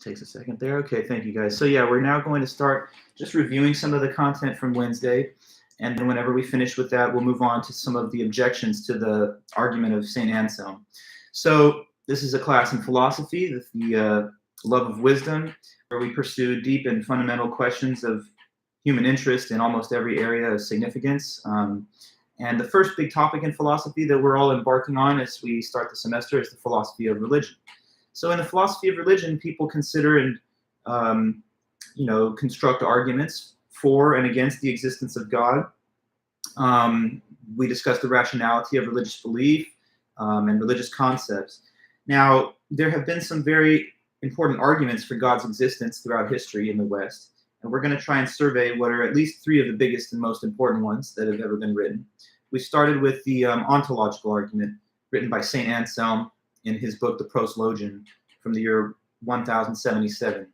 Takes a second there. Okay, thank you guys. So yeah, we're now going to start just reviewing some of the content from Wednesday. And then whenever we finish with that, we'll move on to some of the objections to the argument of St. Anselm. So this is a class in philosophy, the love of wisdom, where we pursue deep and fundamental questions of human interest in almost every area of significance. And the first big topic in philosophy that we're all embarking on as we start the semester is the philosophy of religion. So in the philosophy of religion, people consider and construct arguments for and against the existence of God. We discuss the rationality of religious belief and religious concepts. Now, there have been some very important arguments for God's existence throughout history in the West, and we're going to try and survey what are at least three of the biggest and most important ones that have ever been written. We started with the ontological argument written by St. Anselm in his book, The Proslogion, from the year 1077.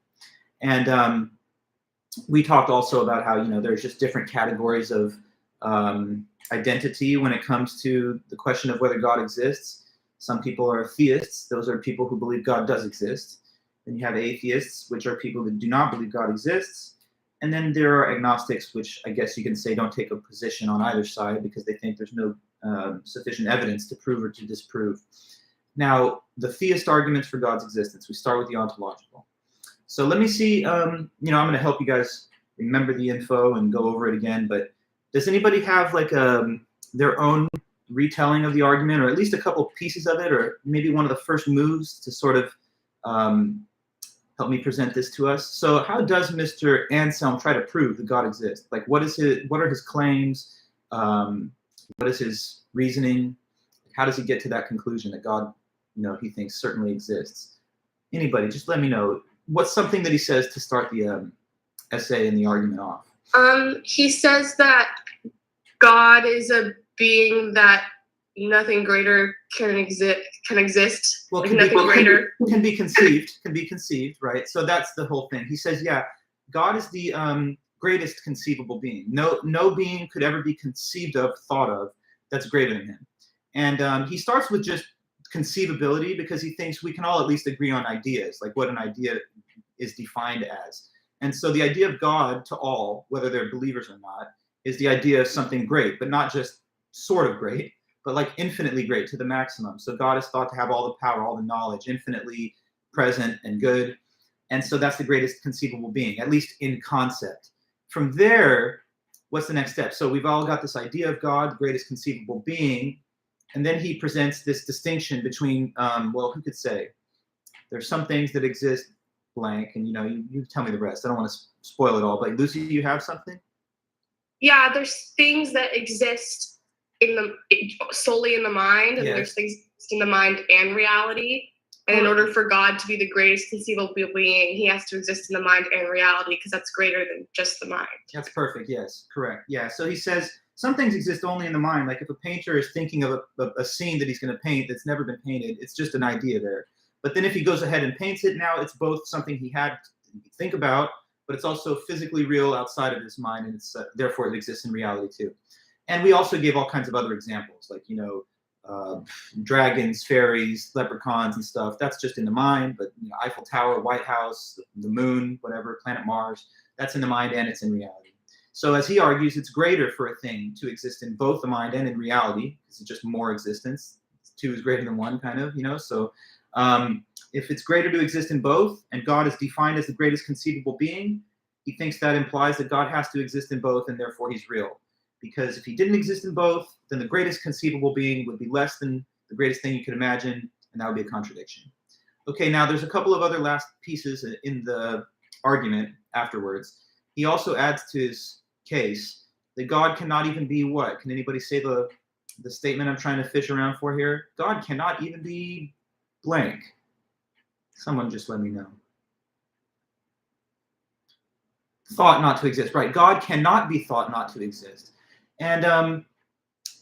And we talked also about how, there's just different categories of identity when it comes to the question of whether God exists. Some people are theists. Those are people who believe God does exist. Then you have atheists, which are people that do not believe God exists. And then there are agnostics, which I guess you can say don't take a position on either side because they think there's no sufficient evidence to prove or to disprove. Now, the theist arguments for God's existence, we start with the ontological. So let me see, I'm going to help you guys remember the info and go over it again, but does anybody have like their own retelling of the argument, or at least a couple pieces of it, or maybe one of the first moves to sort of help me present this to us? So how does Mr. Anselm try to prove that God exists? Like what are his claims? What is his reasoning? How does he get to that conclusion that God, he thinks certainly exists? Anybody, just let me know. What's something that he says to start the essay and the argument off? He says that God is a being that nothing greater can exist. Well, like nothing greater can be conceived, right? So that's the whole thing. He says, yeah, God is the greatest conceivable being. No being could ever be conceived of, thought of, that's greater than him. And he starts with just conceivability because he thinks we can all at least agree on ideas, like what an idea is defined as. And so the idea of God to all, whether they're believers or not, is the idea of something great, but not just sort of great, but like infinitely great to the maximum. So God is thought to have all the power, all the knowledge, infinitely present and good. And so that's the greatest conceivable being, at least in concept. From there, what's the next step? So we've all got this idea of God, the greatest conceivable being. And then he presents this distinction between, who could say? There's some things that exist blank, and you tell me the rest. I don't want to spoil it all, but Lucy, you have something? Yeah, there's things that exist solely in the mind, and there's things in the mind and reality. And in order for God to be the greatest conceivable being, he has to exist in the mind and reality because that's greater than just the mind. That's perfect. Yes, correct. Yeah. So he says some things exist only in the mind. Like if a painter is thinking of a scene that he's going to paint that's never been painted, it's just an idea there. But then if he goes ahead and paints it, now it's both something he had to think about, but it's also physically real outside of his mind, and it's therefore it exists in reality too. And we also gave all kinds of other examples, like dragons, fairies, leprechauns, and stuff. That's just in the mind. But Eiffel Tower, White House, the moon, whatever, planet Mars, that's in the mind and it's in reality. So as he argues, it's greater for a thing to exist in both the mind and in reality. It's just more existence. Two is greater than one, kind of. So if it's greater to exist in both, and God is defined as the greatest conceivable being, he thinks that implies that God has to exist in both, and therefore he's real. Because if he didn't exist in both, then the greatest conceivable being would be less than the greatest thing you could imagine, and that would be a contradiction. Okay, now there's a couple of other last pieces in the argument afterwards. He also adds to his case that God cannot even be what? Can anybody say the statement I'm trying to fish around for here? God cannot even be blank. Someone just let me know. Thought not to exist, right? God cannot be thought not to exist. And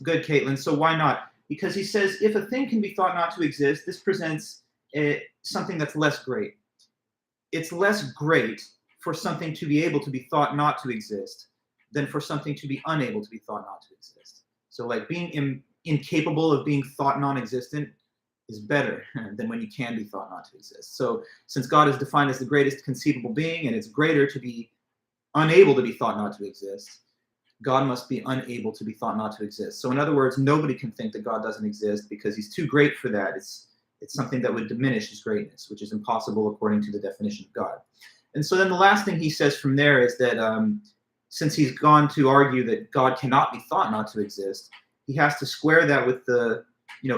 good, Caitlin. So why not? Because he says if a thing can be thought not to exist, this presents something that's less great. It's less great for something to be able to be thought not to exist than for something to be unable to be thought not to exist. So like being incapable of being thought non-existent is better than when you can be thought not to exist. So since God is defined as the greatest conceivable being, and it's greater to be unable to be thought not to exist, God must be unable to be thought not to exist. So in other words, nobody can think that God doesn't exist because he's too great for that. It's something that would diminish his greatness, which is impossible according to the definition of God. And so then the last thing he says from there is that since he's gone to argue that God cannot be thought not to exist, he has to square that with the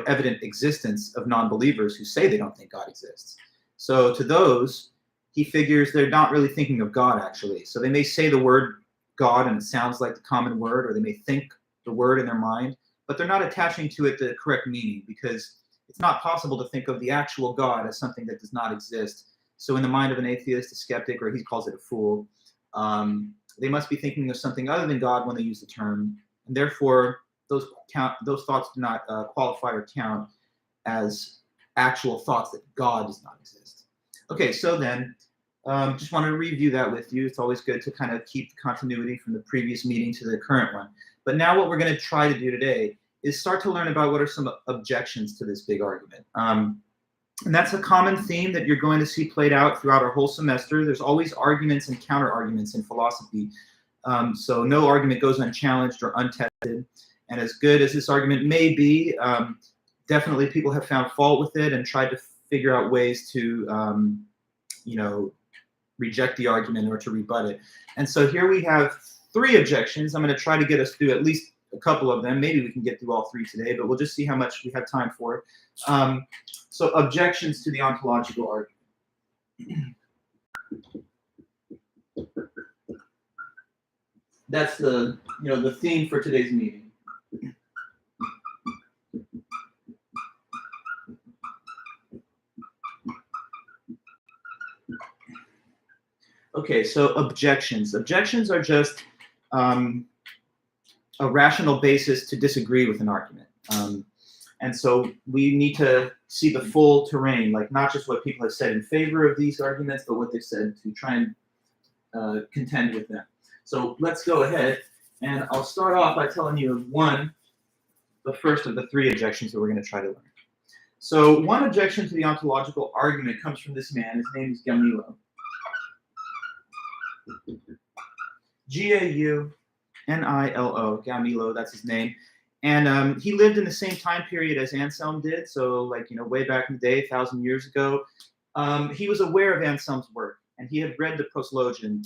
evident existence of non-believers who say they don't think God exists. So to those, he figures they're not really thinking of God, actually. So they may say the word God and it sounds like the common word, or they may think the word in their mind, but they're not attaching to it the correct meaning, because it's not possible to think of the actual God as something that does not exist. So in the mind of an atheist, a skeptic, or he calls it a fool, they must be thinking of something other than God when they use the term, and therefore those thoughts do not qualify or count as actual thoughts that God does not exist. Okay, so then, just wanted to review that with you. It's always good to kind of keep the continuity from the previous meeting to the current one. But now what we're going to try to do today is start to learn about what are some objections to this big argument. And that's a common theme that you're going to see played out throughout our whole semester. There's always arguments and counter-arguments in philosophy. So no argument goes unchallenged or untested. And as good as this argument may be, definitely people have found fault with it and tried to figure out ways to, reject the argument or to rebut it. And so here we have 3 objections. I'm going to try to get us through at least a couple of them. Maybe we can get through all 3 today, but we'll just see how much we have time for. So objections to the ontological argument. That's the theme for today's meeting. Okay, so objections. Objections are just a rational basis to disagree with an argument. And so we need to see the full terrain, like not just what people have said in favor of these arguments, but what they've said to try and contend with them. So let's go ahead, and I'll start off by telling you the first of the 3 objections that we're going to try to learn. So one objection to the ontological argument comes from this man. His name is Gaunilo. Gaunilo, Gaunilo, that's his name. And he lived in the same time period as Anselm did, so way back in the day, 1,000 years ago. He was aware of Anselm's work, and he had read the Proslogion,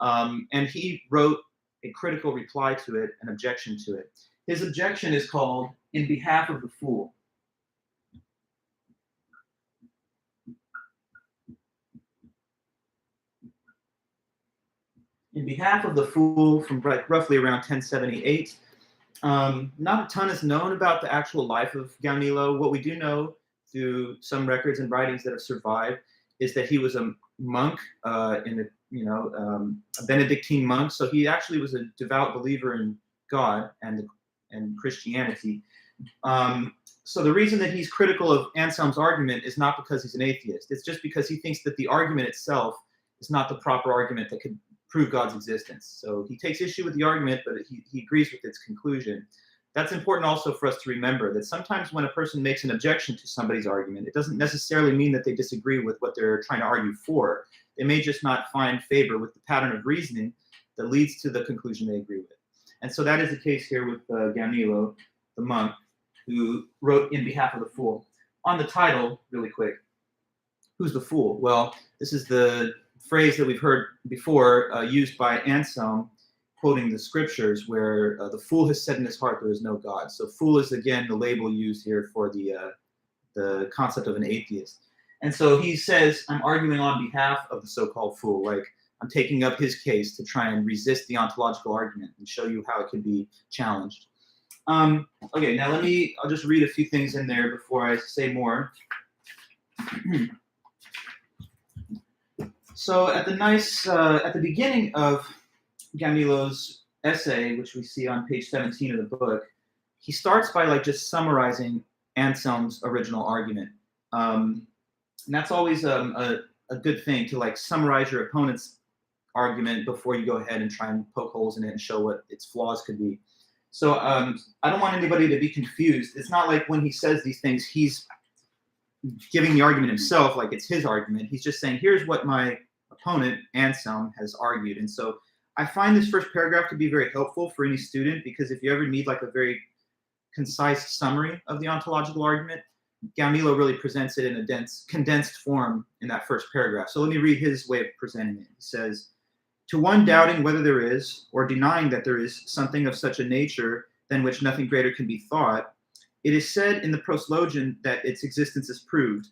and he wrote a critical reply to it, an objection to it. His objection is called "In Behalf of the Fool." In Behalf of the Fool, from roughly around 1078. Not a ton is known about the actual life of Gaunilo. What we do know through some records and writings that have survived is that he was a monk, a Benedictine monk. So he actually was a devout believer in God and Christianity. So the reason that he's critical of Anselm's argument is not because he's an atheist. It's just because he thinks that the argument itself is not the proper argument that could prove God's existence. So he takes issue with the argument, but he agrees with its conclusion. That's important also for us to remember, that sometimes when a person makes an objection to somebody's argument, it doesn't necessarily mean that they disagree with what they're trying to argue for. They may just not find favor with the pattern of reasoning that leads to the conclusion they agree with. And so that is the case here with Gaunilo, the monk, who wrote "In Behalf of the Fool." On the title, really quick, who's the fool? Well, this is the phrase that we've heard before used by Anselm, quoting the scriptures, where the fool has said in his heart there is no God. So fool is, again, the label used here for the concept of an atheist. And so he says, I'm arguing on behalf of the so-called fool. Like, I'm taking up his case to try and resist the ontological argument and show you how it can be challenged. Okay, now I'll just read a few things in there before I say more. So at the beginning of Gaunilo's essay, which we see on page 17 of the book, he starts by just summarizing Anselm's original argument. And that's always a good thing, to summarize your opponent's argument before you go ahead and try and poke holes in it and show what its flaws could be. So I don't want anybody to be confused. It's not like when he says these things, he's giving the argument himself like it's his argument. He's just saying, here's what my opponent, Anselm, has argued. And so I find this first paragraph to be very helpful for any student, because if you ever need like a very concise summary of the ontological argument, Gaunilo really presents it in a condensed form in that first paragraph. So let me read his way of presenting it. He says, to one doubting whether there is, or denying that there is, something of such a nature than which nothing greater can be thought, it is said in the proslogion that its existence is proved.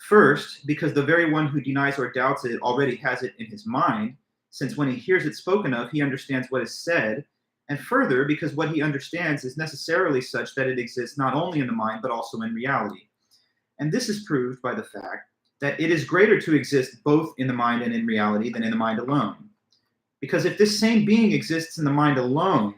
First, because the very one who denies or doubts it already has it in his mind, since when he hears it spoken of, he understands what is said. And further, because what he understands is necessarily such that it exists not only in the mind, but also in reality. And this is proved by the fact that it is greater to exist both in the mind and in reality than in the mind alone. Because if this same being exists in the mind alone,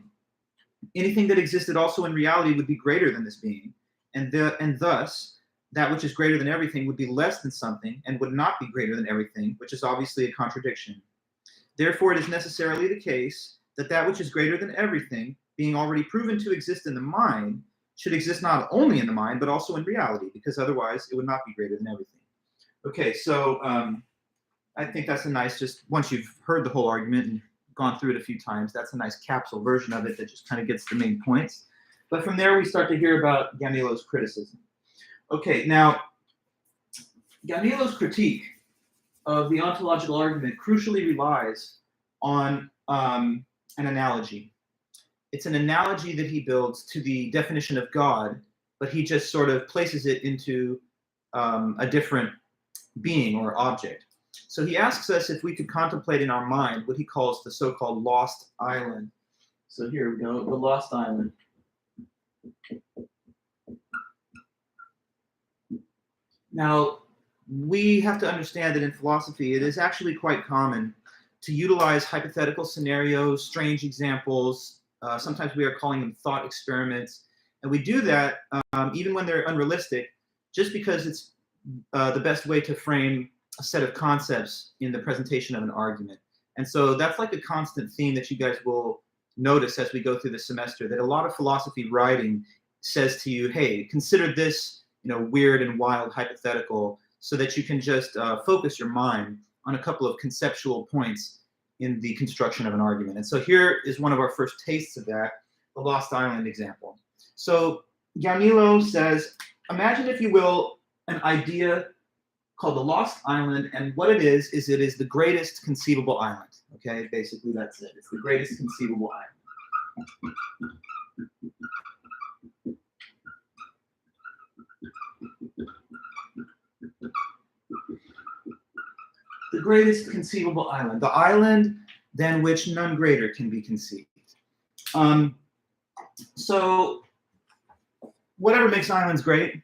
anything that existed also in reality would be greater than this being, and thus that which is greater than everything would be less than something and would not be greater than everything, which is obviously a contradiction. Therefore, it is necessarily the case that that which is greater than everything, being already proven to exist in the mind, should exist not only in the mind, but also in reality, because otherwise it would not be greater than everything. Okay, so I think that's a nice, just once you've heard the whole argument and gone through it a few times, that's a nice capsule version of it that just kind of gets the main points. But from there, we start to hear about Gaunilo's criticism. Okay, now, Gaunilo's critique of the ontological argument crucially relies on an analogy. It's an analogy that he builds to the definition of God, but he just sort of places it into a different being or object. So he asks us if we could contemplate in our mind what he calls the so-called lost island. So here we go, the lost island. Now, we have to understand that in philosophy, it is actually quite common to utilize hypothetical scenarios, strange examples. Sometimes we are calling them thought experiments. And we do that even when they're unrealistic, just because it's the best way to frame a set of concepts in the presentation of an argument. And so that's like a constant theme that you guys will notice as we go through the semester, that a lot of philosophy writing says to you, hey, consider this, weird and wild hypothetical, so that you can just focus your mind on a couple of conceptual points in the construction of an argument. And so here is one of our first tastes of that, the Lost Island example. So Gaunilo says, imagine, if you will, an idea called the Lost Island, and what it is it is the greatest conceivable island. Okay, basically that's it. It's the greatest conceivable island. The greatest conceivable island, the island than which none greater can be conceived. So whatever makes islands great,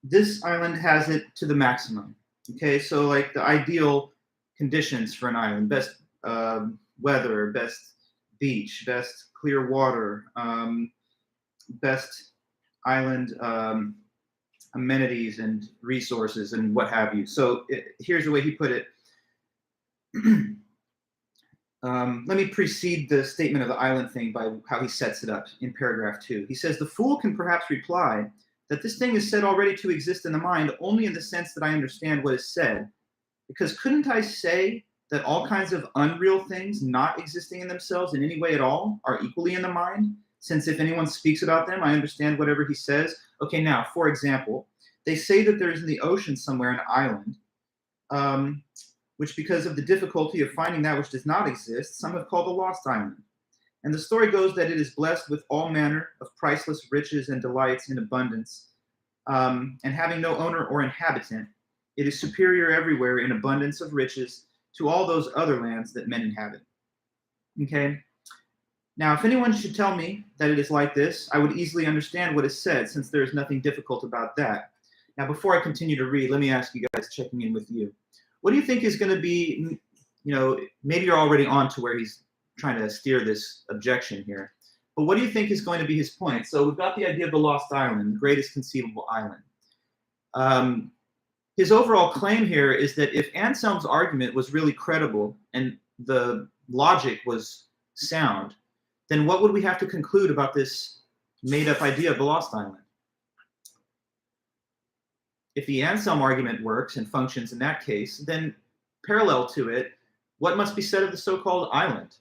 this island has it to the maximum. Okay, so like the ideal conditions for an island: best weather, best beach, best clear water, best island amenities and resources and what have you. So here's the way he put it. Let me precede the statement of the island thing by how he sets it up in paragraph 2. He says, the fool can perhaps reply that this thing is said already to exist in the mind only in the sense that I understand what is said. Because couldn't I say that all kinds of unreal things not existing in themselves in any way at all are equally in the mind? Since if anyone speaks about them, I understand whatever he says. Okay, now, for example, they say that there is in the ocean somewhere an island, which because of the difficulty of finding that which does not exist, some have called the Lost Island. And the story goes that it is blessed with all manner of priceless riches and delights in abundance, and having no owner or inhabitant, it is superior everywhere in abundance of riches to all those other lands that men inhabit. Okay? Now, if anyone should tell me that it is like this, I would easily understand what is said, since there is nothing difficult about that. Now, before I continue to read, let me ask you guys, checking in with you. What do you think is going to be, maybe you're already on to where he's trying to steer this objection here, but what do you think is going to be his point? So we've got the idea of the Lost Island, the greatest conceivable island. His overall claim here is that if Anselm's argument was really credible and the logic was sound, then what would we have to conclude about this made-up idea of the Lost Island? if the Anselm argument works and functions in that case, then parallel to it, what must be said of the so-called island?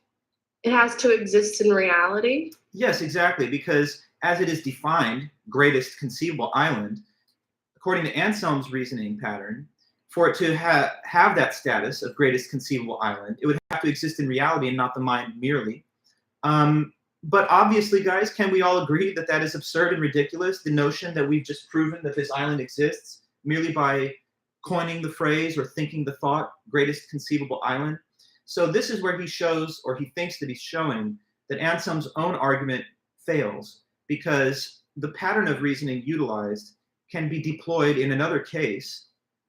It has to exist in reality. Yes, exactly, because as it is defined, greatest conceivable island, according to Anselm's reasoning pattern, for it to have that status of greatest conceivable island, it would have to exist in reality and not the mind merely. But obviously, guys, can we all agree that that is absurd and ridiculous, the notion that we've just proven that this island exists merely by coining the phrase or thinking the thought, greatest conceivable island? So this is where he shows, or he thinks that he's showing, that Anselm's own argument fails, because the pattern of reasoning utilized can be deployed in another case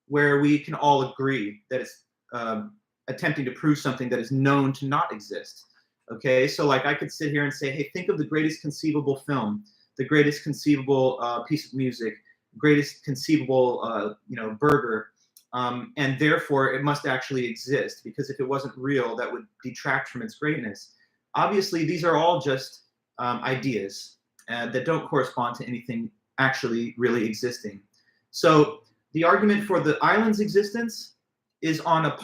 where we can all agree that it's attempting to prove something that is known to not exist. Okay, so like I could sit here and say, hey, think of the greatest conceivable film, the greatest conceivable piece of music, greatest conceivable burger, and therefore it must actually exist, because if it wasn't real, that would detract from its greatness. Obviously, these are all just ideas that don't correspond to anything actually really existing. So the argument for the island's existence is on a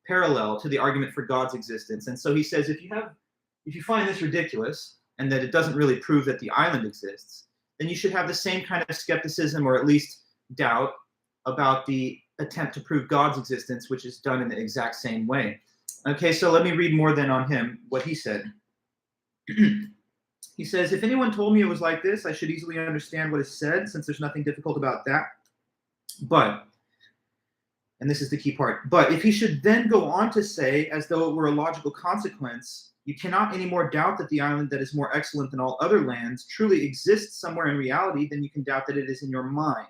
parallel to the argument for God's existence. And so he says, if you find this ridiculous and that it doesn't really prove that the island exists, then you should have the same kind of skepticism, or at least doubt, about the attempt to prove God's existence, which is done in the exact same way. Okay, so let me read more then on him, what he said. He says, if anyone told me it was like this, I should easily understand what is said, since there's nothing difficult about that. But, and this is the key part, but if he should then go on to say, as though it were a logical consequence, you cannot anymore doubt that the island that is more excellent than all other lands truly exists somewhere in reality, then you can doubt that it is in your mind.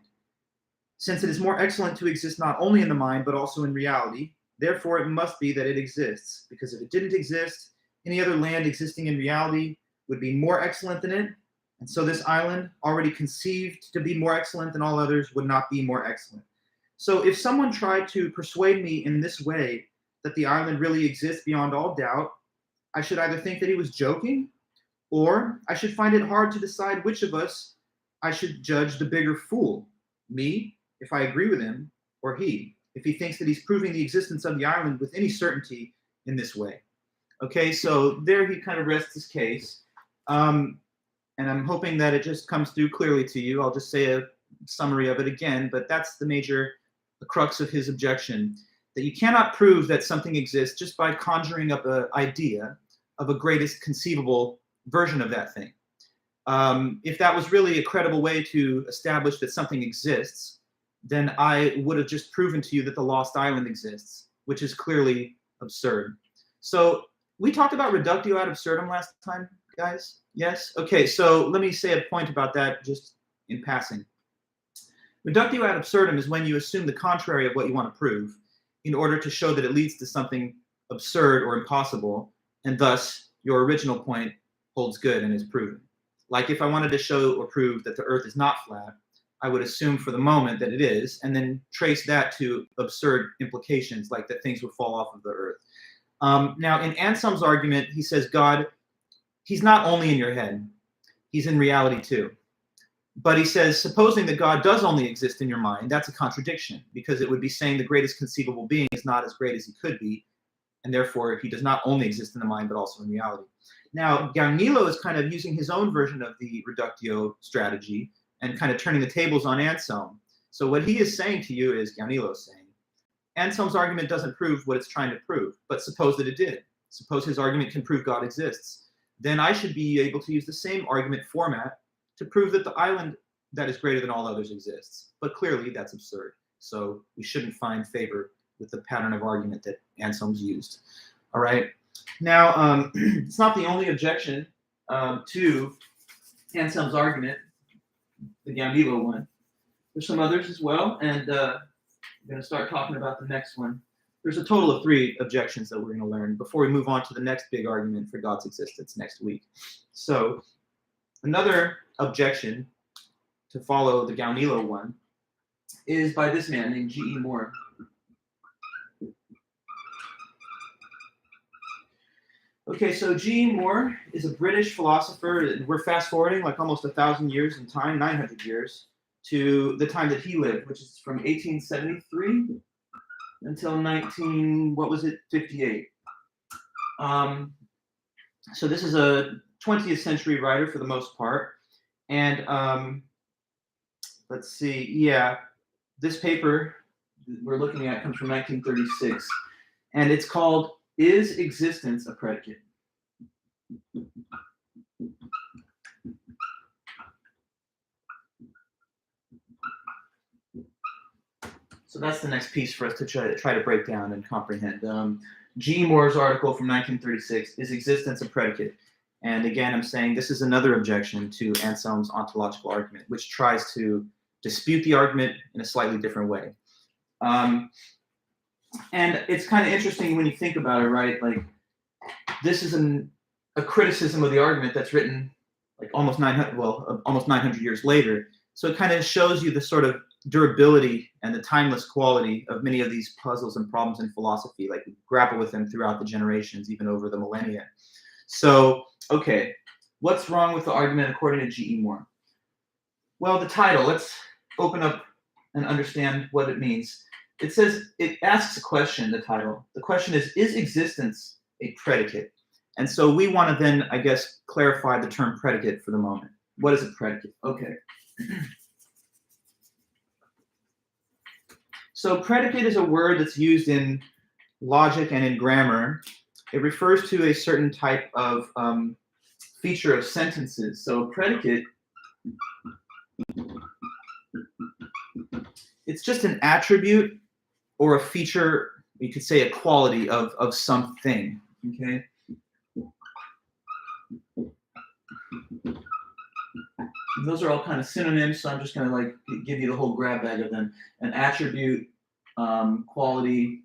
Since it is more excellent to exist not only in the mind, but also in reality, therefore it must be that it exists, because if it didn't exist, any other land existing in reality would be more excellent than it, and so this island, already conceived to be more excellent than all others, would not be more excellent. So if someone tried to persuade me in this way that the island really exists beyond all doubt, I should either think that he was joking, or I should find it hard to decide which of us I should judge the bigger fool, me, if I agree with him, or he, if he thinks that he's proving the existence of the island with any certainty in this way. Okay, so there he kind of rests his case. And I'm hoping that it just comes through clearly to you. I'll just say a summary of it again, but that's the crux of his objection, that you cannot prove that something exists just by conjuring up an idea of a greatest conceivable version of that thing. If that was really a credible way to establish that something exists, then I would have just proven to you that the lost island exists, which is clearly absurd. So we talked about reductio ad absurdum last time, guys? Yes? Okay, so let me say a point about that just in passing. Reductio ad absurdum is when you assume the contrary of what you want to prove in order to show that it leads to something absurd or impossible, and thus your original point holds good and is proven. Like if I wanted to show or prove that the earth is not flat, I would assume for the moment that it is, and then trace that to absurd implications, like that things would fall off of the earth. Now, in Anselm's argument, he says God, he's not only in your head, he's in reality too. But he says, supposing that God does only exist in your mind, that's a contradiction, because it would be saying the greatest conceivable being is not as great as he could be, and therefore he does not only exist in the mind, but also in reality. Now, Gaunilo is kind of using his own version of the reductio strategy and kind of turning the tables on Anselm. So what he is saying to you is, Gaunilo is saying, Anselm's argument doesn't prove what it's trying to prove, but suppose that it did. Suppose his argument can prove God exists. Then I should be able to use the same argument format to prove that the island that is greater than all others exists. But clearly that's absurd. So we shouldn't find favor with the pattern of argument that Anselm's used. All right. Now, it's not the only objection to Anselm's argument, the Gaunilo one. There's some others as well, and I'm going to start talking about the next one. There's a total of 3 objections that we're going to learn before we move on to the next big argument for God's existence next week. So another objection to follow the Gaunilo one is by this man named G.E. Moore. Okay, so G.E. Moore is a British philosopher. We're fast forwarding like almost 1,000 years in time, 900 years. to the time that he lived, which is from 1873 until 58. So this is a 20th century writer for the most part. And let's see, yeah, this paper we're looking at comes from 1936, and it's called "Is Existence a Predicate?" So that's the next piece for us to try to break down and comprehend. G. Moore's article from 1936, "Is Existence a Predicate?" And again, I'm saying this is another objection to Anselm's ontological argument, which tries to dispute the argument in a slightly different way. And it's kind of interesting when you think about it, right? Like, this is a criticism of the argument that's written like almost 900 years later. So it kind of shows you the sort of durability and the timeless quality of many of these puzzles and problems in philosophy. Like, we grapple with them throughout the generations, even over the millennia. So, okay, what's wrong with the argument according to G.E. Moore? Well, the title, let's open up and understand what it means. It says, it asks a question, the title. The question is existence a predicate? And so we want to then, I guess, clarify the term predicate for the moment. What is a predicate? Okay. So predicate is a word that's used in logic and in grammar. It refers to a certain type of feature of sentences. So predicate, it's just an attribute or a feature, you could say a quality of something, okay? Those are all kind of synonyms, so I'm just going to like give you the whole grab bag of them. An attribute, quality,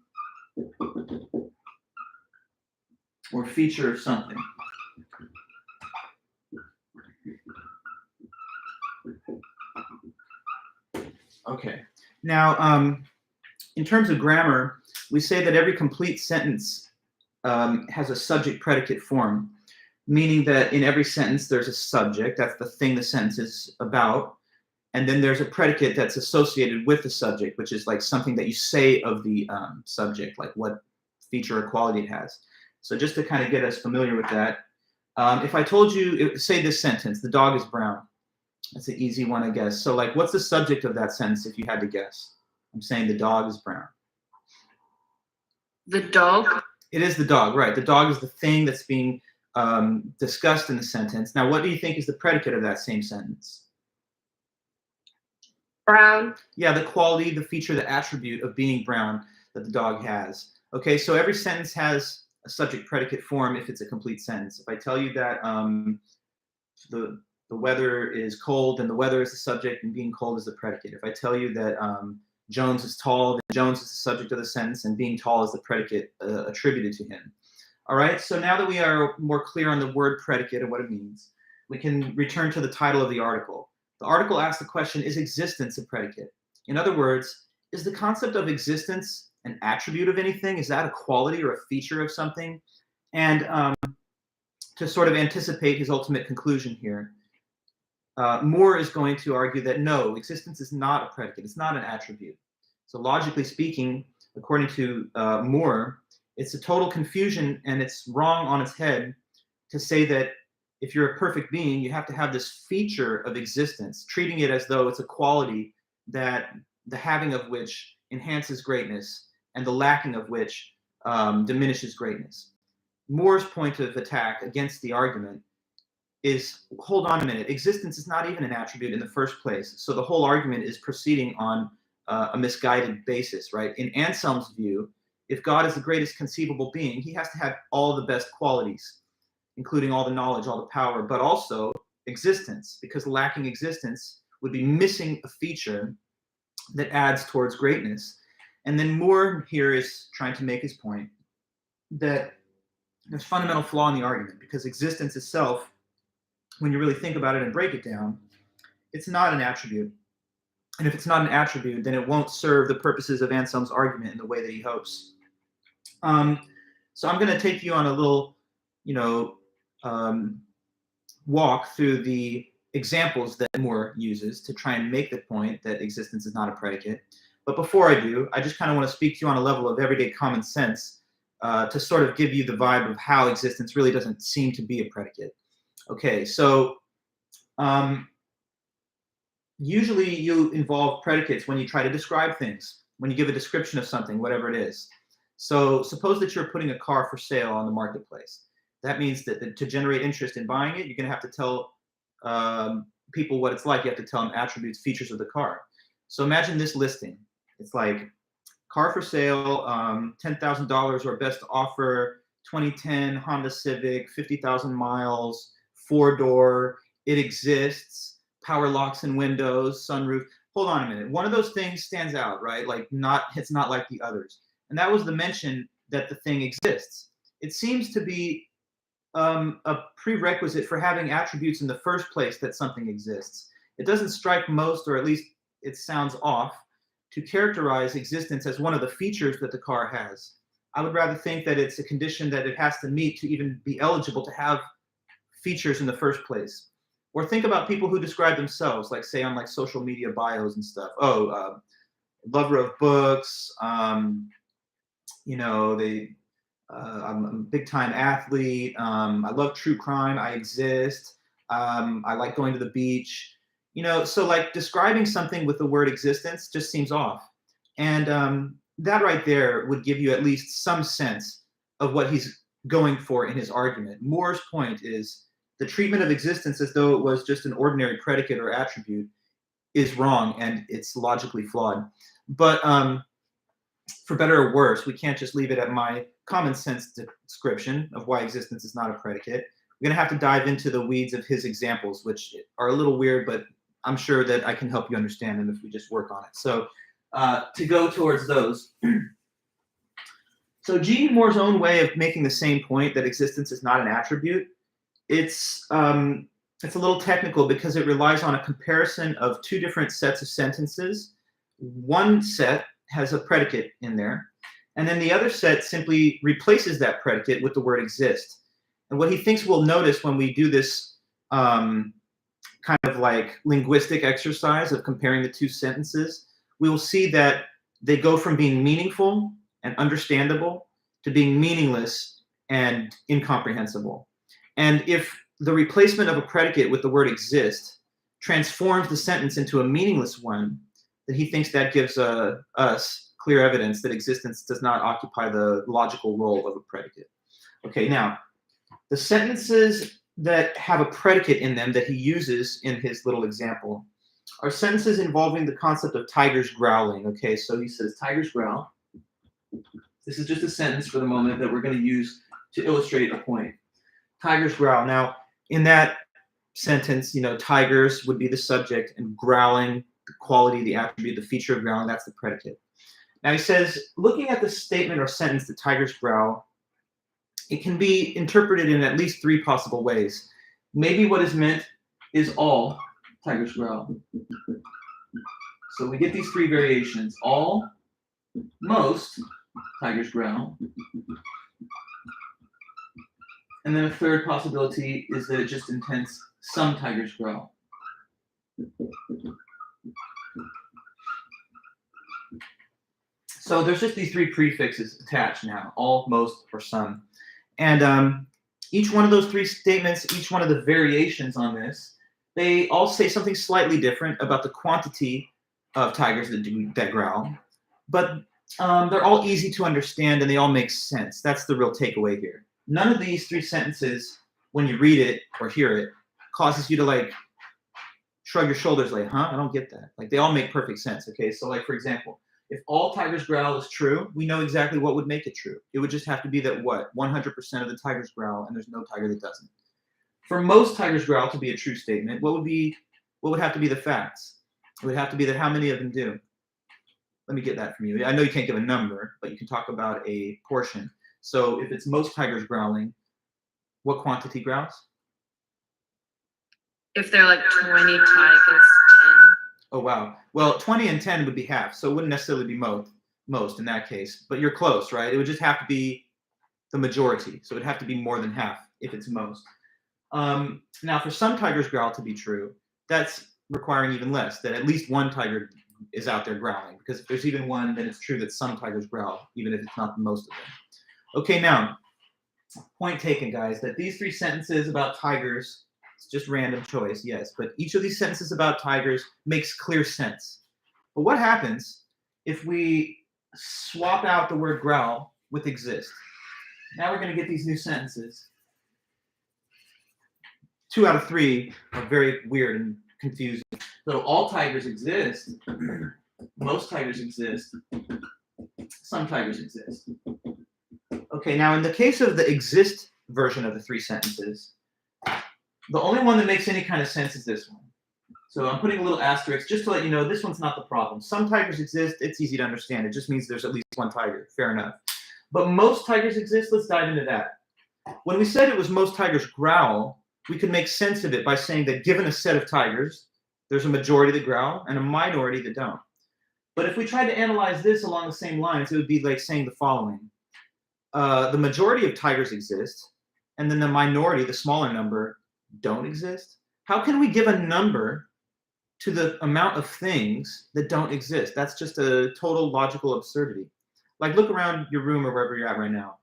or feature of something. Okay. Now, in terms of grammar, we say that every complete sentence has a subject-predicate form, meaning that in every sentence there's a subject, that's the thing the sentence is about, and then there's a predicate that's associated with the subject, which is like something that you say of the subject, like what feature or quality it has. So just to kind of get us familiar with that, if I told you, say this sentence, the dog is brown. That's an easy one, I guess. So like, what's the subject of that sentence if you had to guess? I'm saying the dog is brown. The dog? It is the dog, right. The dog is the thing that's being discussed in the sentence. Now, what do you think is the predicate of that same sentence? Brown. Yeah, the quality, the feature, the attribute of being brown that the dog has. Okay, so every sentence has a subject-predicate form if it's a complete sentence. If I tell you that the weather is cold, then the weather is the subject and being cold is the predicate. If I tell you that Jones is tall, then Jones is the subject of the sentence and being tall is the predicate attributed to him. All right, so now that we are more clear on the word predicate and what it means, we can return to the title of the article. The article asks the question, is existence a predicate? In other words, is the concept of existence an attribute of anything? Is that a quality or a feature of something? And to sort of anticipate his ultimate conclusion here, Moore is going to argue that no, existence is not a predicate. It's not an attribute. So logically speaking, according to Moore, it's a total confusion and it's wrong on its head to say that if you're a perfect being, you have to have this feature of existence, treating it as though it's a quality that the having of which enhances greatness and the lacking of which diminishes greatness. Moore's point of attack against the argument is, hold on a minute, existence is not even an attribute in the first place. So the whole argument is proceeding on a misguided basis, right? In Anselm's view, if God is the greatest conceivable being, he has to have all the best qualities, including all the knowledge, all the power, but also existence, because lacking existence would be missing a feature that adds towards greatness. And then Moore here is trying to make his point that there's a fundamental flaw in the argument, because existence itself, when you really think about it and break it down, it's not an attribute. And if it's not an attribute, then it won't serve the purposes of Anselm's argument in the way that he hopes. So I'm going to take you on a little, walk through the examples that Moore uses to try and make the point that existence is not a predicate. But before I do, I just kind of want to speak to you on a level of everyday common sense to sort of give you the vibe of how existence really doesn't seem to be a predicate. Okay, so usually you involve predicates when you try to describe things, when you give a description of something, whatever it is. So suppose that you're putting a car for sale on the marketplace. That means that to generate interest in buying it, you're going to have to tell people what it's like. You have to tell them attributes, features of the car. So imagine this listing. It's like car for sale, $10,000 or best offer, 2010 Honda Civic, 50,000 miles, 4-door, it exists, power locks and windows, sunroof. Hold on a minute. One of those things stands out, right? Like it's not like the others. And that was the mention that the thing exists. It seems to be a prerequisite for having attributes in the first place that something exists. It doesn't strike most, or at least it sounds off, to characterize existence as one of the features that the car has. I would rather think that it's a condition that it has to meet to even be eligible to have features in the first place. Or think about people who describe themselves, like say on like social media bios and stuff. Oh, lover of books, you know, I'm a big time athlete. I love true crime. I exist. I like going to the beach. You know, so like describing something with the word existence just seems off. And that right there would give you at least some sense of what he's going for in his argument. Moore's point is the treatment of existence as though it was just an ordinary predicate or attribute is wrong, and it's logically flawed. But for better or worse, we can't just leave it at my common sense description of why existence is not a predicate. We're going to have to dive into the weeds of his examples, which are a little weird, but I'm sure that I can help you understand them if we just work on it. So to go towards those. So G. Moore's own way of making the same point that existence is not an attribute, it's a little technical because it relies on a comparison of two different sets of sentences. One set has a predicate in there, and then the other set simply replaces that predicate with the word exist. And what he thinks we'll notice when we do this kind of like linguistic exercise of comparing the two sentences, we will see that they go from being meaningful and understandable to being meaningless and incomprehensible. And if the replacement of a predicate with the word exist transforms the sentence into a meaningless one, then he thinks that gives us clear evidence that existence does not occupy the logical role of a predicate. Okay, now, the sentences that have a predicate in them that he uses in his little example are sentences involving the concept of tigers growling. Okay, so he says, tigers growl. This is just a sentence for the moment that we're going to use to illustrate a point. Tigers growl. Now, in that sentence, you know, tigers would be the subject, and growling, the quality, the attribute, the feature of growling, that's the predicate. Now he says, looking at the statement or sentence that tigers growl, it can be interpreted in at least three possible ways. Maybe what is meant is all tigers growl. So we get these three variations. All, most tigers growl. And then a third possibility is that it just intends some tigers growl. So there's just these three prefixes attached now, all, most, or some. And each one of those three statements, each one of the variations on this, they all say something slightly different about the quantity of tigers that growl. But they're all easy to understand and they all make sense. That's the real takeaway here. None of these three sentences, when you read it or hear it, causes you to like shrug your shoulders like, huh, I don't get that. Like they all make perfect sense, okay? So like, for example, if all tigers growl is true, we know exactly what would make it true. It would just have to be that what? 100% of the tigers growl and there's no tiger that doesn't. For most tigers growl to be a true statement, what would have to be the facts? It would have to be that how many of them do? Let me get that from you. I know you can't give a number, but you can talk about a portion. So if it's most tigers growling, what quantity growls? If they're like 20 tigers, 10. Oh, wow. Well, 20 and 10 would be half, so it wouldn't necessarily be most in that case. But you're close, right? It would just have to be the majority. So it would have to be more than half if it's most. Now, for some tigers growl to be true, that's requiring even less, that at least one tiger is out there growling. Because if there's even one, then it's true that some tigers growl, even if it's not most of them. Okay, now, point taken, guys, that these 3 sentences about tigers, it's just random choice, yes, but each of these sentences about tigers makes clear sense. But what happens if we swap out the word growl with exist? Now we're going to get these new sentences. 2 out of 3 are very weird and confusing. So all tigers exist, most tigers exist, some tigers exist. Okay, now in the case of the exist version of the 3 sentences, the only one that makes any kind of sense is this one. So I'm putting a little asterisk just to let you know this one's not the problem. Some tigers exist, it's easy to understand. It just means there's at least one tiger, fair enough. But most tigers exist, let's dive into that. When we said it was most tigers growl, we could make sense of it by saying that given a set of tigers, there's a majority that growl and a minority that don't. But if we tried to analyze this along the same lines, it would be like saying the following. The majority of tigers exist, and then the minority, the smaller number, don't exist. How can we give a number to the amount of things that don't exist? That's just a total logical absurdity. Like, look around your room or wherever you're at right now.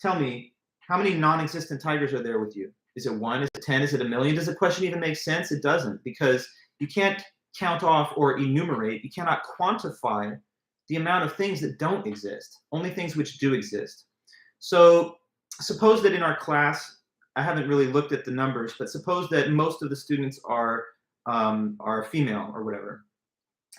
Tell me, how many non-existent tigers are there with you? Is it 1? Is it 10? Is it a million? Does the question even make sense? It doesn't, because you can't count off or enumerate. You cannot quantify the amount of things that don't exist, only things which do exist. So suppose that in our class, I haven't really looked at the numbers, but suppose that most of the students are female or whatever.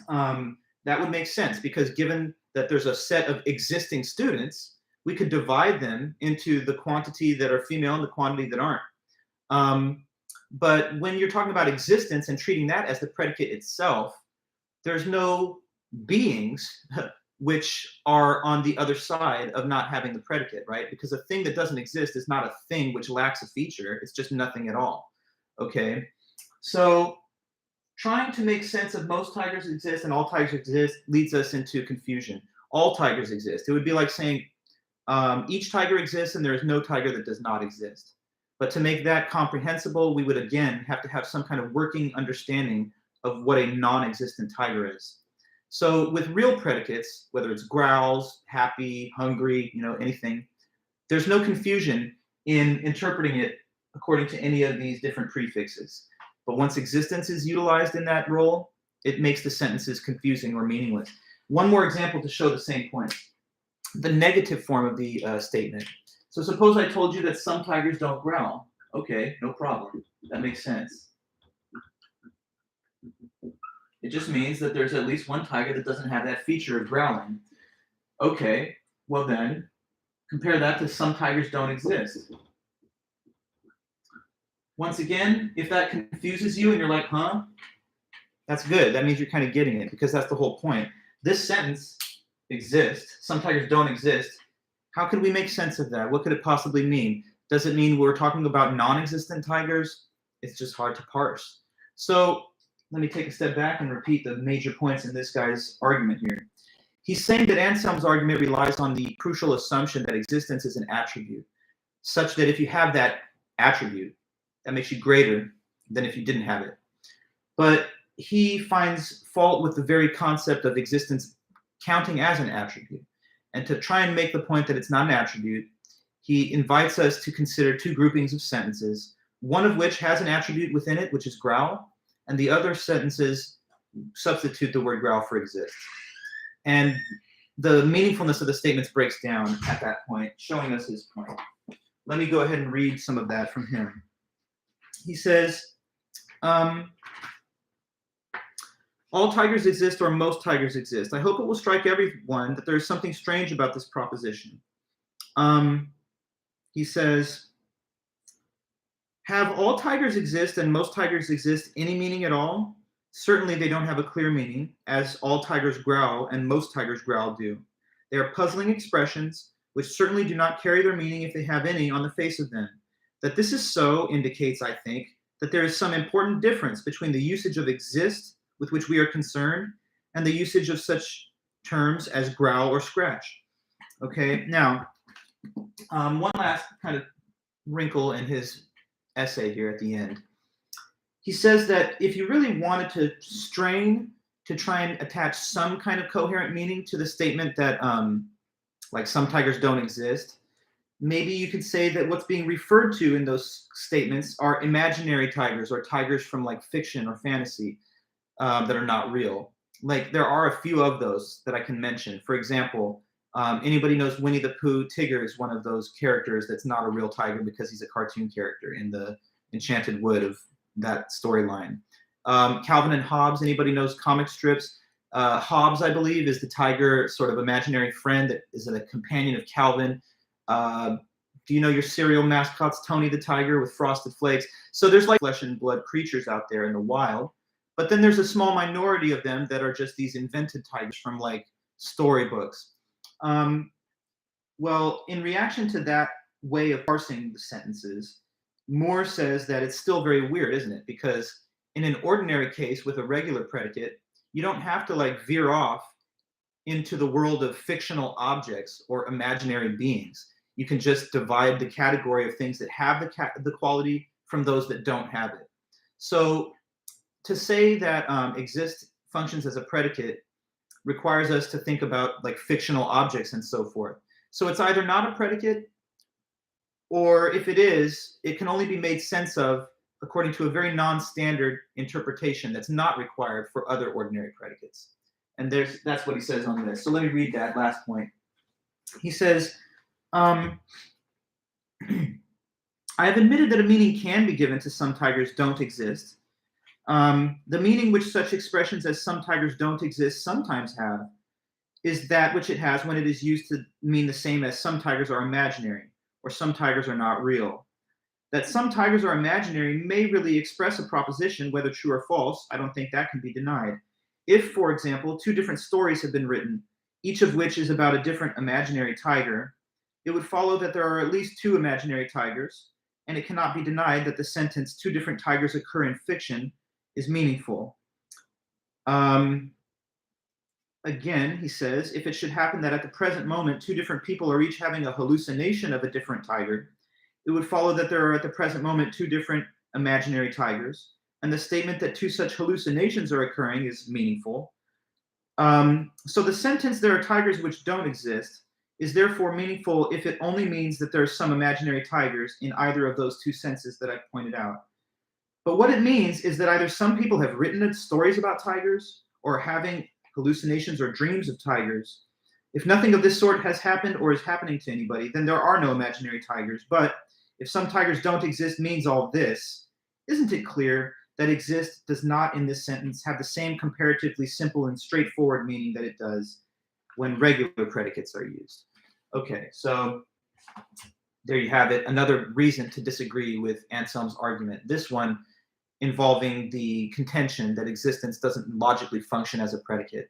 That would make sense, because given that there's a set of existing students, we could divide them into the quantity that are female and the quantity that aren't. But when you're talking about existence and treating that as the predicate itself, there's no beings which are on the other side of not having the predicate, right? Because a thing that doesn't exist is not a thing which lacks a feature. It's just nothing at all, okay? So trying to make sense of most tigers exist and all tigers exist leads us into confusion. All tigers exist. It would be like saying each tiger exists and there is no tiger that does not exist. But to make that comprehensible, we would again have to have some kind of working understanding of what a non-existent tiger is. So with real predicates, whether it's growls, happy, hungry, anything, there's no confusion in interpreting it according to any of these different prefixes. But once existence is utilized in that role, it makes the sentences confusing or meaningless. One more example to show the same point. The negative form of the statement. So suppose I told you that some tigers don't growl. Okay, no problem. That makes sense. It just means that there's at least one tiger that doesn't have that feature of growling. Okay, well then, compare that to some tigers don't exist. Once again, if that confuses you and you're like, huh? That's good. That means you're kind of getting it, because that's the whole point. This sentence exists. Some tigers don't exist. How can we make sense of that? What could it possibly mean? Does it mean we're talking about non-existent tigers? It's just hard to parse. So let me take a step back and repeat the major points in this guy's argument here. He's saying that Anselm's argument relies on the crucial assumption that existence is an attribute, such that if you have that attribute, that makes you greater than if you didn't have it. But he finds fault with the very concept of existence counting as an attribute. And to try and make the point that it's not an attribute, he invites us to consider 2 groupings of sentences, one of which has an attribute within it, which is growl, and the other sentences substitute the word growl for exist. And the meaningfulness of the statements breaks down at that point, showing us his point. Let me go ahead and read some of that from him. He says, all tigers exist, or most tigers exist. I hope it will strike everyone that there is something strange about this proposition. He says, have all tigers exist and most tigers exist any meaning at all? Certainly they don't have a clear meaning, as all tigers growl and most tigers growl do. They are puzzling expressions, which certainly do not carry their meaning if they have any on the face of them. That this is so indicates, I think, that there is some important difference between the usage of exist, with which we are concerned, and the usage of such terms as growl or scratch. Okay, now, one last kind of wrinkle in his essay here at the end. he says that if you really wanted to strain to try and attach some kind of coherent meaning to the statement that like some tigers don't exist, maybe you could say that what's being referred to in those statements are imaginary tigers or tigers from like fiction or fantasy that are not real. Like there are a few of those that I can mention. For example, anybody knows Winnie the Pooh? Tigger is one of those characters that's not a real tiger because he's a cartoon character in the Enchanted Wood of that storyline. Calvin and Hobbes, anybody knows comic strips? Hobbes, I believe, is the tiger sort of imaginary friend that is a companion of Calvin. Do you know your cereal mascots, Tony the Tiger with Frosted Flakes? So there's like flesh and blood creatures out there in the wild, but then there's a small minority of them that are just these invented tigers from like storybooks. Well, in reaction to that way of parsing the sentences, Moore says that it's still very weird, isn't it? Because in an ordinary case with a regular predicate, you don't have to like veer off into the world of fictional objects or imaginary beings. You can just divide the category of things that have the quality from those that don't have it. So to say that exist functions as a predicate requires us to think about like fictional objects and so forth. So it's either not a predicate, or if it is, it can only be made sense of according to a very non-standard interpretation that's not required for other ordinary predicates. And that's what he says on this. So let me read that last point. He says, I have admitted that a meaning can be given to some tigers don't exist. The meaning which such expressions as some tigers don't exist sometimes have is that which it has when it is used to mean the same as some tigers are imaginary or some tigers are not real. That some tigers are imaginary may really express a proposition, whether true or false. I don't think that can be denied. If, for example, two different stories have been written, each of which is about a different imaginary tiger, it would follow that there are at least two imaginary tigers, and it cannot be denied that the sentence, two different tigers occur in fiction, is meaningful. Again, he says, if it should happen that at the present moment, two different people are each having a hallucination of a different tiger, it would follow that there are at the present moment two different imaginary tigers, and the statement that two such hallucinations are occurring is meaningful. So the sentence, there are tigers which don't exist, is therefore meaningful if it only means that there are some imaginary tigers in either of those two senses that I've pointed out. But what it means is that either some people have written stories about tigers or having hallucinations or dreams of tigers. If nothing of this sort has happened or is happening to anybody, then there are no imaginary tigers. But if some tigers don't exist means all this, isn't it clear that exist does not in this sentence have the same comparatively simple and straightforward meaning that it does when regular predicates are used? Okay, so there you have it. Another reason to disagree with Anselm's argument. This one involving the contention that existence doesn't logically function as a predicate.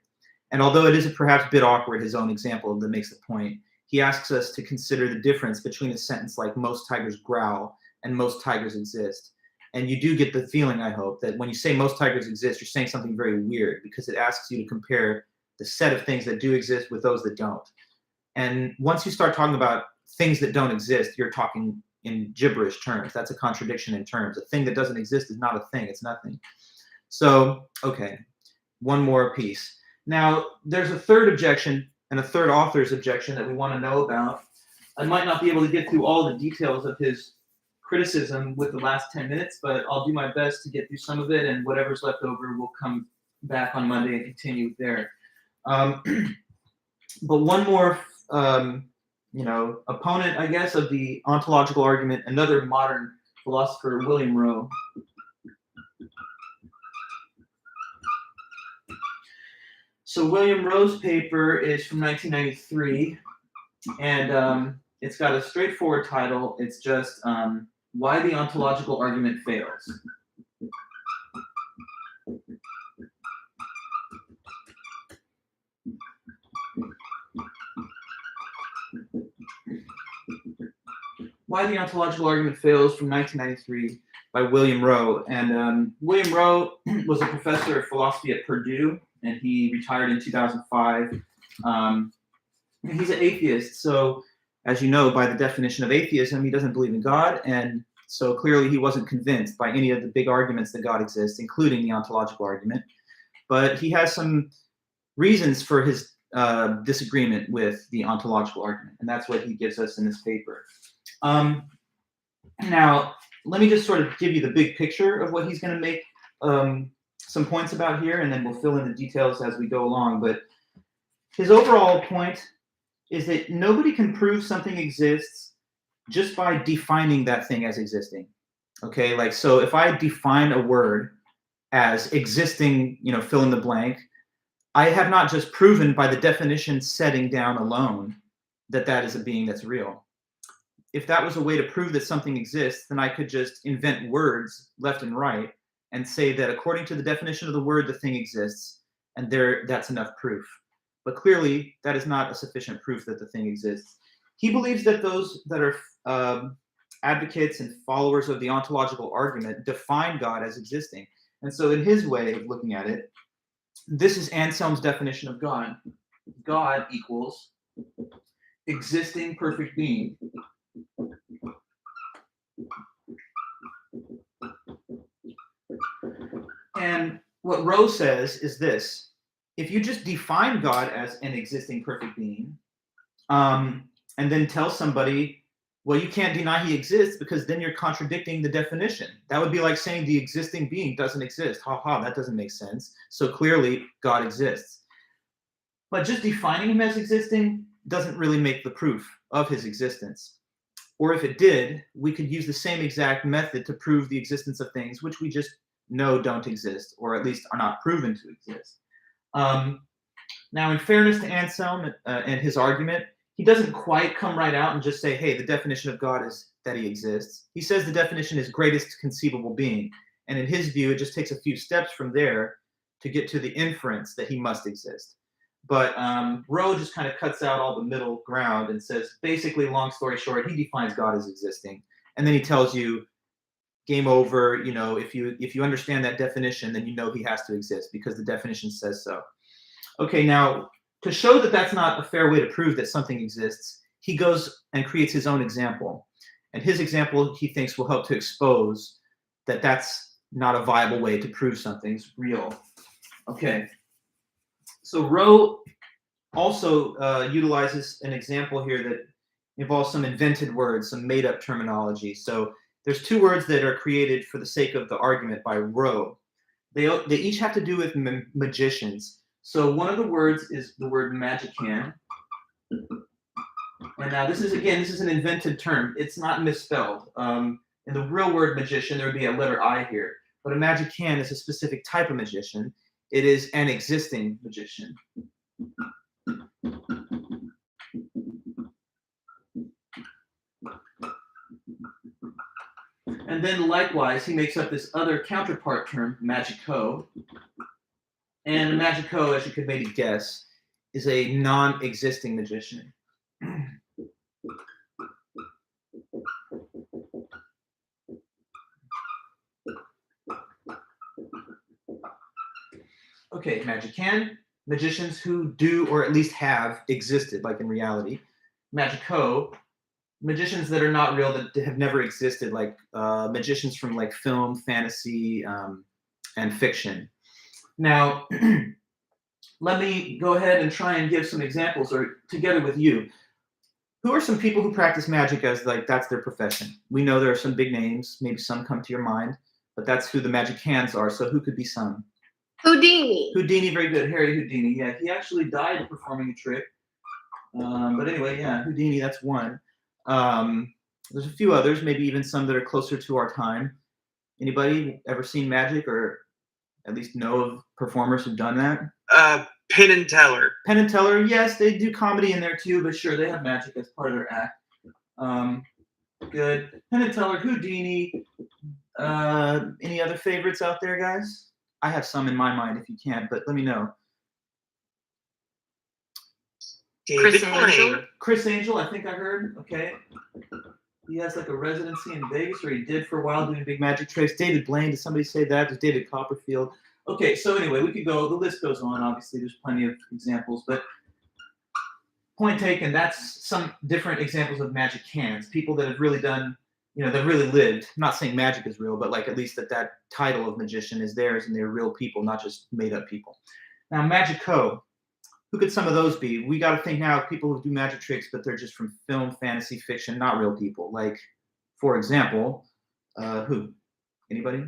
And although it is perhaps a bit awkward, his own example that makes the point, he asks us to consider the difference between a sentence like most tigers growl and most tigers exist. And you do get the feeling, I hope, that when you say most tigers exist, you're saying something very weird because it asks you to compare the set of things that do exist with those that don't. And once you start talking about things that don't exist, you're talking in gibberish terms. That's a contradiction in terms. A thing that doesn't exist is not a thing, it's nothing. So, okay, one more piece. Now, there's a third objection and a third author's objection that we want to know about. I might not be able to get through all the details of his criticism with the last 10 minutes, but I'll do my best to get through some of it, and whatever's left over will come back on Monday and continue there. But one more opponent, I guess, of the ontological argument, another modern philosopher, William Rowe. So William Rowe's paper is from 1993, and it's got a straightforward title. It's just Why the Ontological Argument Fails. Why the Ontological Argument Fails from 1993 by William Rowe. And William Rowe was a professor of philosophy at Purdue, and he retired in 2005. And he's an atheist, so as you know, by the definition of atheism, he doesn't believe in God, and So clearly he wasn't convinced by any of the big arguments that God exists, including the ontological argument. But he has some reasons for his disagreement with the ontological argument, and that's what he gives us in this paper. Now, let me just sort of give you the big picture of what he's going to make some points about here, and then we'll fill in the details as we go along. But his overall point is that nobody can prove something exists just by defining that thing as existing. Okay, like, so if I define a word as existing, fill in the blank, I have not just proven by the definition setting down alone that that is a being that's real. If that was a way to prove that something exists, then I could just invent words left and right and say that according to the definition of the word, the thing exists, and that's enough proof. But clearly, that is not a sufficient proof that the thing exists. He believes that those that are advocates and followers of the ontological argument define God as existing. And so in his way of looking at it, this is Anselm's definition of God. God equals existing perfect being. And what Rowe says is this: if you just define God as an existing perfect being, and then tell somebody, well, you can't deny he exists because then you're contradicting the definition. That would be like saying the existing being doesn't exist. Ha ha, that doesn't make sense. So clearly God exists. But just defining him as existing doesn't really make the proof of his existence. Or if it did, we could use the same exact method to prove the existence of things which we just know don't exist, or at least are not proven to exist. Now, in fairness to Anselm and his argument, he doesn't quite come right out and just say, hey, the definition of God is that he exists. He says the definition is greatest conceivable being. And in his view, it just takes a few steps from there to get to the inference that he must exist. But Rowe just kind of cuts out all the middle ground and says, basically, long story short, he defines God as existing. And then he tells you, game over, if you understand that definition, then you know he has to exist because the definition says so. Okay, now, to show that that's not a fair way to prove that something exists, he goes and creates his own example. And his example, he thinks, will help to expose that that's not a viable way to prove something's real. Okay. So Rowe also utilizes an example here that involves some invented words, some made-up terminology. So there's two words that are created for the sake of the argument by Rowe. They each have to do with magicians. So one of the words is the word magician. And now this is an invented term. It's not misspelled. In the real word magician, there would be a letter I here. But a magician is a specific type of magician. It is an existing magician. And then likewise, he makes up this other counterpart term, magico. And a magico, as you could maybe guess, is a non-existing magician. Okay, magician, magicians who do or at least have existed, like in reality. Magico, magicians that are not real, that have never existed, like magicians from like film, fantasy, and fiction. Now, let me go ahead and try and give some examples, or together with you. Who are some people who practice magic as like that's their profession? We know there are some big names, maybe some come to your mind, but that's who the magicians are. So who could be some? Houdini. Houdini, very good. Harry Houdini. Yeah, he actually died performing a trick. But anyway, yeah, Houdini, that's one. There's a few others, maybe even some that are closer to our time. Anybody ever seen magic or at least know of performers who've done that? Penn and Teller. Penn and Teller, yes, they do comedy in there too, but sure, they have magic as part of their act. Good. Penn and Teller, Houdini. Any other favorites out there, guys? I have some in my mind if you can't, but let me know. Chris Angel. Chris Angel, I think I heard. Okay. He has like a residency in Vegas, or he did for a while doing big magic tricks. David Blaine, did somebody say that? There's David Copperfield. Okay, so anyway, we could go, the list goes on. Obviously, there's plenty of examples, but point taken, that's some different examples of magicians, people that have really done that really lived. I'm not saying magic is real, but like at least that title of magician is theirs and they're real people, not just made up people. Now, Magico, who could some of those be? We got to think now of people who do magic tricks, but they're just from film, fantasy, fiction, not real people. Like, for example, who? Anybody?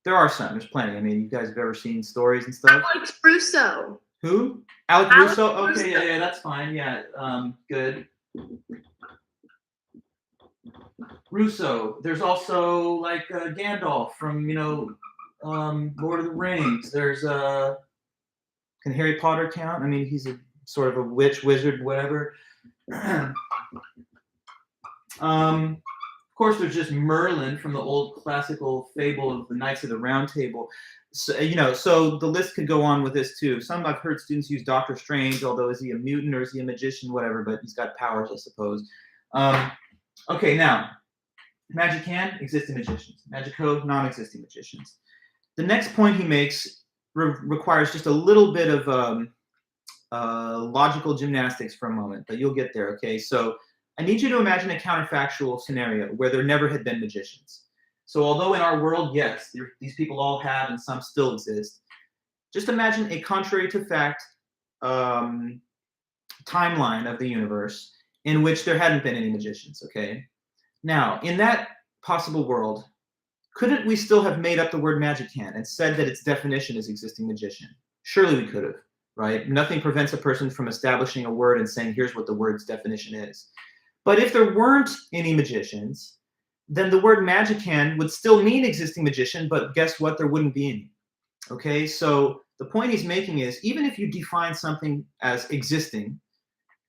There are some. There's plenty. I mean, you guys have ever seen stories and stuff? Alex Russo. Who? Alex Russo? Okay, Russo. yeah, that's fine. Yeah, good. Russo. There's also like Gandalf from Lord of the Rings. There's can Harry Potter count? I mean, he's a sort of a witch, wizard, whatever. Of course, there's just Merlin from the old classical fable of the Knights of the Round Table. So the list could go on with this too. Some I've heard students use Doctor Strange, although is he a mutant or is he a magician, whatever, but he's got powers, I suppose. Okay, now, magic can, existing magicians. Magico, non-existing magicians. The next point he makes requires just a little bit of logical gymnastics for a moment, but you'll get there, okay? So I need you to imagine a counterfactual scenario where there never had been magicians. So although in our world, yes, these people all have and some still exist, just imagine a contrary to fact timeline of the universe in which there hadn't been any magicians, okay? Now, in that possible world, couldn't we still have made up the word magic hand and said that its definition is existing magician? Surely we could have, right? Nothing prevents a person from establishing a word and saying, here's what the word's definition is. But if there weren't any magicians, then the word magic hand would still mean existing magician, but guess what? There wouldn't be any. Okay, so the point he's making is even if you define something as existing,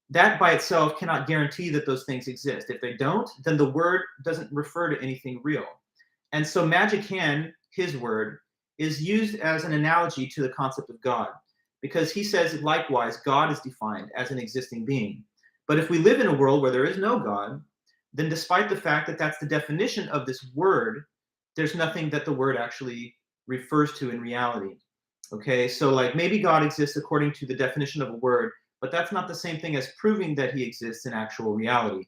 that by itself cannot guarantee that those things exist. If they don't, then the word doesn't refer to anything real. And so magic hand, his word, is used as an analogy to the concept of God, because he says likewise, God is defined as an existing being. But if we live in a world where there is no God, then despite the fact that that's the definition of this word, there's nothing that the word actually refers to in reality. Okay, so like maybe God exists according to the definition of a word, but that's not the same thing as proving that he exists in actual reality.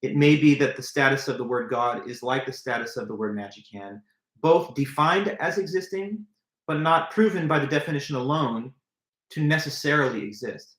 It may be that the status of the word God is like the status of the word magic hand, both defined as existing, but not proven by the definition alone to necessarily exist.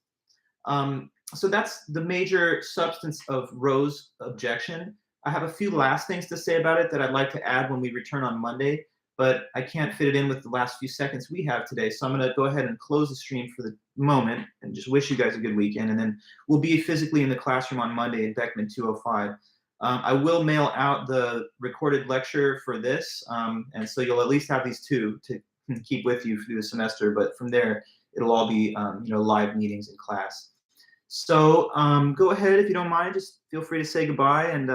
So that's the major substance of Rowe's objection. I have a few last things to say about it that I'd like to add when we return on Monday, but I can't fit it in with the last few seconds we have today. So I'm going to go ahead and close the stream for the moment and just wish you guys a good weekend. And then we'll be physically in the classroom on Monday in Beckman 205. I will mail out the recorded lecture for this. And so you'll at least have these two to keep with you through the semester. But from there, it'll all be live meetings in class. So go ahead, if you don't mind, just feel free to say goodbye and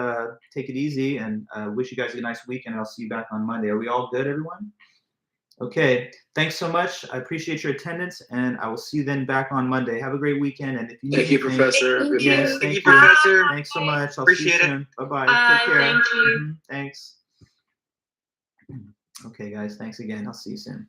take it easy, and wish you guys a nice weekend. I'll see you back on Monday. Are we all good, everyone? Okay, thanks so much. I appreciate your attendance, and I will see you then back on Monday. Have a great weekend, and if you need Thank you, anything, Professor. yes, thank you, Professor. Thanks so much. I'll Appreciate see you it. soon. Bye-bye. Bye, Take care. thank you. Thanks. Okay, guys, thanks again. I'll see you soon.